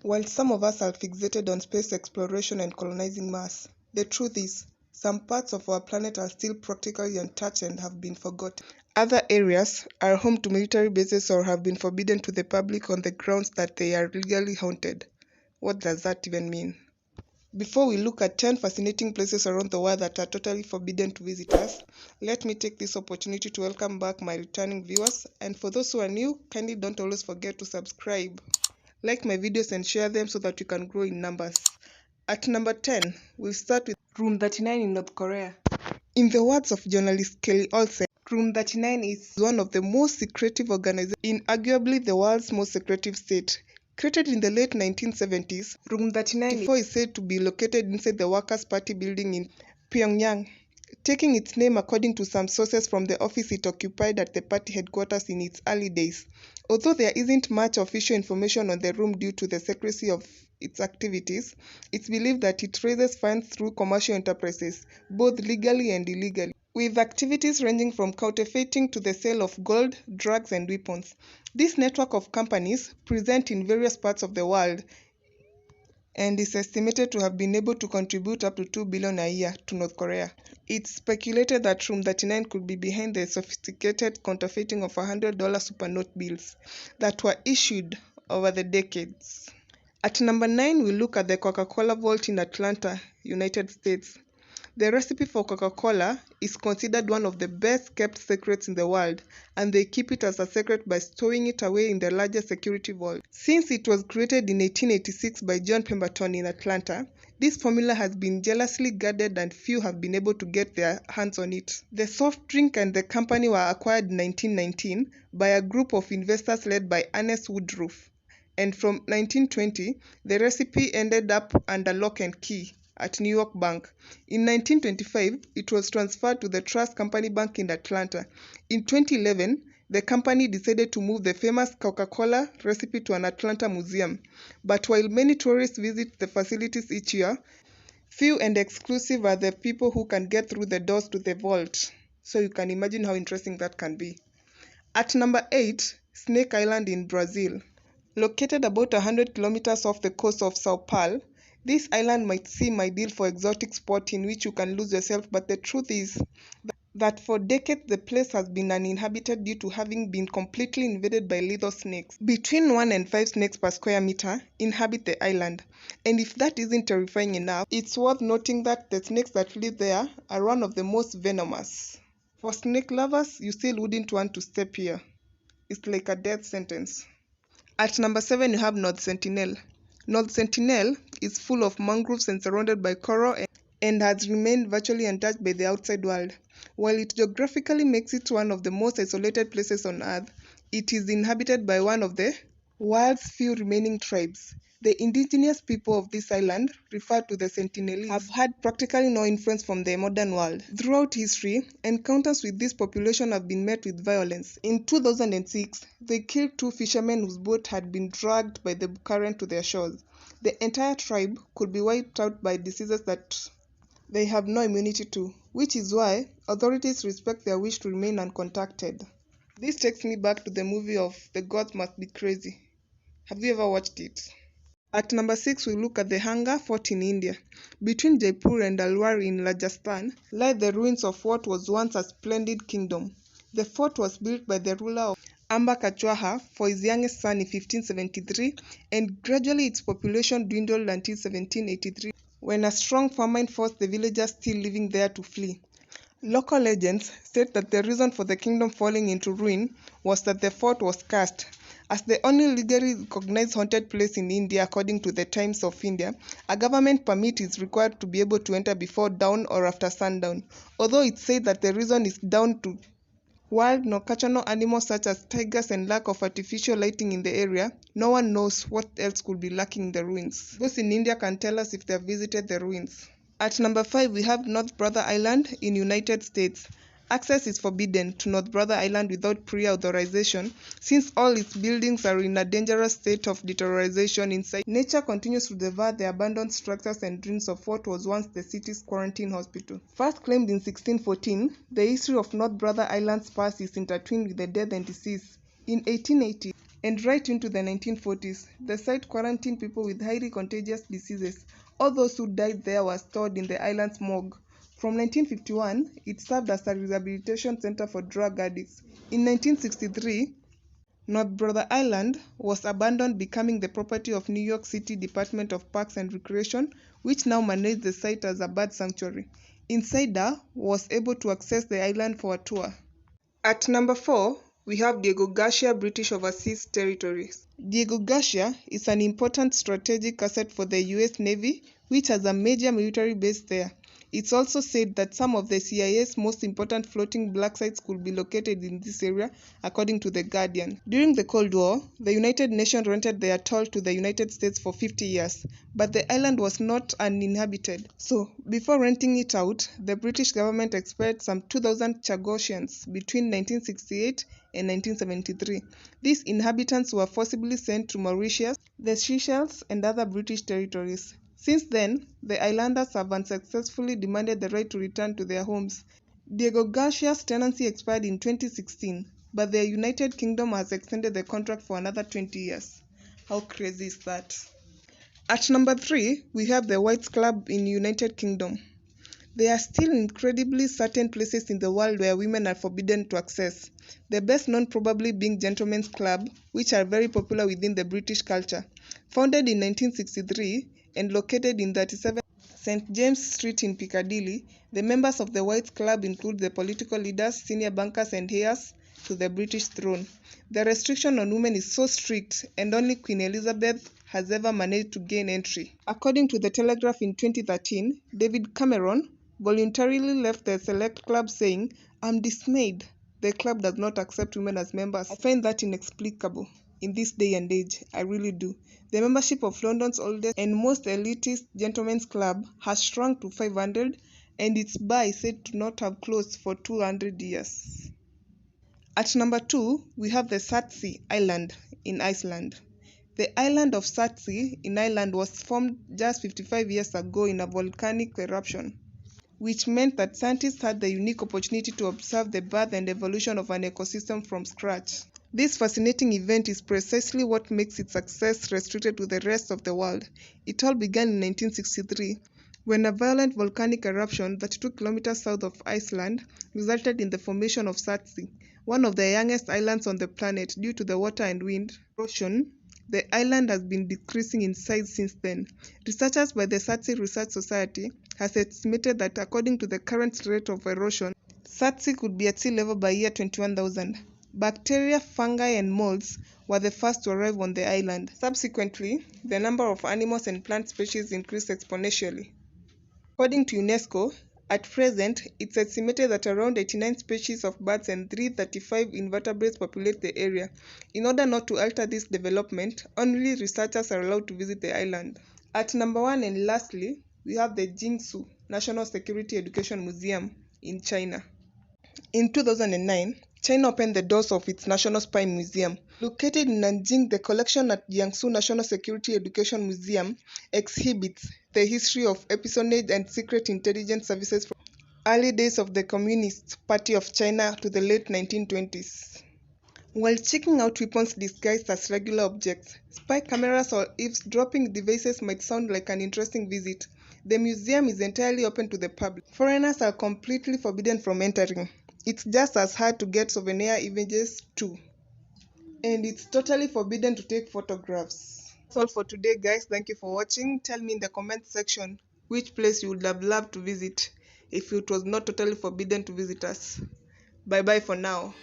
While some of us are fixated on space exploration and colonizing Mars, the truth is, some parts of our planet are still practically untouched and have been forgotten. Other areas are home to military bases or have been forbidden to the public on the grounds that they are legally haunted. What does that even mean? Before we look at 10 fascinating places around the world that are totally forbidden to visitors, let me take this opportunity to welcome back my returning viewers, and for those who are new, kindly don't always forget to subscribe. Like my videos and share them so that we can grow in numbers. At number 10, we'll start with Room 39 in North Korea. In the words of journalist Kelly Olsen, Room 39 is one of the most secretive organizations in arguably the world's most secretive state. Created in the late 1970s, Room 39 is said to be located inside the Workers' Party building in Pyongyang, taking its name according to some sources from the office it occupied at the party headquarters in its early days. Although there isn't much official information on the room due to the secrecy of its activities, it's believed that it raises funds through commercial enterprises, both legally and illegally, with activities ranging from counterfeiting to the sale of gold, drugs, and weapons. This network of companies, present in various parts of the world, and is estimated to have been able to contribute up to $2 billion a year to North Korea. It's speculated that Room 39 could be behind the sophisticated counterfeiting of $100 super note bills that were issued over the decades. At number 9, we look at the CocaCola Vault in Atlanta, United States. The recipe for Coca-Cola is considered one of the best kept secrets in the world, and they keep it as a secret by stowing it away in the largest security vault. Since it was created in 1886 by John Pemberton in Atlanta, this formula has been jealously guarded and few have been able to get their hands on it. The soft drink and the company were acquired in 1919 by a group of investors led by Ernest Woodruff, and from 1920, the recipe ended up under lock and key at New York Bank. In 1925, it was transferred to the Trust Company Bank in Atlanta. In 2011, the company decided to move the famous Coca-Cola recipe to an Atlanta museum. But while many tourists visit the facilities each year, few and exclusive are the people who can get through the doors to the vault. So you can imagine how interesting that can be. At number 8, Snake Island in Brazil. Located about 100 kilometers off the coast of Sao Paulo, this island might seem ideal for exotic sport in which you can lose yourself, but the truth is that for decades the place has been uninhabited due to having been completely invaded by lethal snakes. Between 1 and 5 snakes per square meter inhabit the island. And if that isn't terrifying enough, it's worth noting that the snakes that live there are one of the most venomous. For snake lovers, you still wouldn't want to step here. It's like a death sentence. At number 7, you have North Sentinel. North Sentinel is full of mangroves and surrounded by coral and has remained virtually untouched by the outside world. While it geographically makes it one of the most isolated places on Earth, it is inhabited by one of the world's few remaining tribes. The indigenous people of this island, referred to the Sentinelese, have had practically no influence from the modern world. Throughout history, encounters with this population have been met with violence. In 2006, they killed 2 fishermen whose boat had been dragged by the current to their shores. The entire tribe could be wiped out by diseases that they have no immunity to, which is why authorities respect their wish to remain uncontacted. This takes me back to the movie of The Gods Must Be Crazy. Have you ever watched it? At number 6, we look at the Hanga Fort in India. Between Jaipur and Alwar in Rajasthan lie the ruins of what was once a splendid kingdom. The fort was built by the ruler of Amba Kachwaha for his youngest son in 1573, and gradually its population dwindled until 1783, when a strong famine forced the villagers still living there to flee. Local legends state that the reason for the kingdom falling into ruin was that the fort was cursed. As the only legally recognized haunted place in India according to the Times of India, a government permit is required to be able to enter before dawn or after sundown. Although it's said that the reason is down to wild nocturnal animals such as tigers and lack of artificial lighting in the area, no one knows what else could be lacking in the ruins. Those in India can tell us if they have visited the ruins. At number 5, we have North Brother Island in United States. Access is forbidden to North Brother Island without prior authorization, since all its buildings are in a dangerous state of deterioration inside. Nature continues to devour the abandoned structures and ruins of what was once the city's quarantine hospital. First claimed in 1614, the history of North Brother Island's past is intertwined with the death and disease. In 1880, and right into the 1940s, the site quarantined people with highly contagious diseases. All those who died there were stored in the island's morgue. From 1951, it served as a rehabilitation center for drug addicts. In 1963, North Brother Island was abandoned, becoming the property of New York City Department of Parks and Recreation, which now manages the site as a bird sanctuary. Insider was able to access the island for a tour. At number 4, we have Diego Garcia British Overseas Territories. Diego Garcia is an important strategic asset for the US Navy, which has a major military base there. It's also said that some of the CIA's most important floating black sites could be located in this area, according to The Guardian. During the Cold War, the United Nations rented the atoll to the United States for 50 years, but the island was not uninhabited. So, before renting it out, the British government expired some 2,000 Chagosians between 1968 and 1973. These inhabitants were forcibly sent to Mauritius, the Seychelles, and other British territories. Since then, the islanders have unsuccessfully demanded the right to return to their homes. Diego Garcia's tenancy expired in 2016, but the United Kingdom has extended the contract for another 20 years. How crazy is that? At number 3, we have the Whites Club in United Kingdom. There are still incredibly certain places in the world where women are forbidden to access. The best known probably being Gentlemen's Club, which are very popular within the British culture. Founded in 1963, and located in 37 St. James Street in Piccadilly, the members of the Whites Club include the political leaders, senior bankers, and heirs to the British throne. The restriction on women is so strict, and only Queen Elizabeth has ever managed to gain entry. According to The Telegraph in 2013, David Cameron voluntarily left the select club saying, "I'm dismayed. The club does not accept women as members. I find that inexplicable in this day and age. I really do." The membership of London's oldest and most elitist gentlemen's club has shrunk to 500, and its bar is said to not have closed for 200 years. At number 2, we have the Surtsey Island in Iceland. The island of Surtsey in Ireland was formed just 55 years ago in a volcanic eruption, which meant that scientists had the unique opportunity to observe the birth and evolution of an ecosystem from scratch. This fascinating event is precisely what makes its success restricted to the rest of the world. It all began in 1963, when a violent volcanic eruption 32 kilometers south of Iceland resulted in the formation of Surtsey, one of the youngest islands on the planet. Due to the water and wind erosion, the island has been decreasing in size since then. Researchers by the Surtsey Research Society has estimated that according to the current rate of erosion, Surtsey could be at sea level by year 21,000. Bacteria, fungi, and molds were the first to arrive on the island. Subsequently, the number of animals and plant species increased exponentially. According to UNESCO, at present, it's estimated that around 89 species of birds and 335 invertebrates populate the area. In order not to alter this development, only researchers are allowed to visit the island. At number 1 and lastly, we have the Jiangsu National Security Education Museum in China. In 2009, China opened the doors of its National Spy Museum. Located in Nanjing, the collection at Jiangsu National Security Education Museum exhibits the history of espionage and secret intelligence services from early days of the Communist Party of China to the late 1920s. While checking out weapons disguised as regular objects, spy cameras or eavesdropping devices might sound like an interesting visit. The museum is entirely open to the public. Foreigners are completely forbidden from entering. It's just as hard to get souvenir images too. And it's totally forbidden to take photographs. That's all for today, guys. Thank you for watching. Tell me in the comment section which place you would have loved to visit if it was not totally forbidden to visit us. Bye bye for now.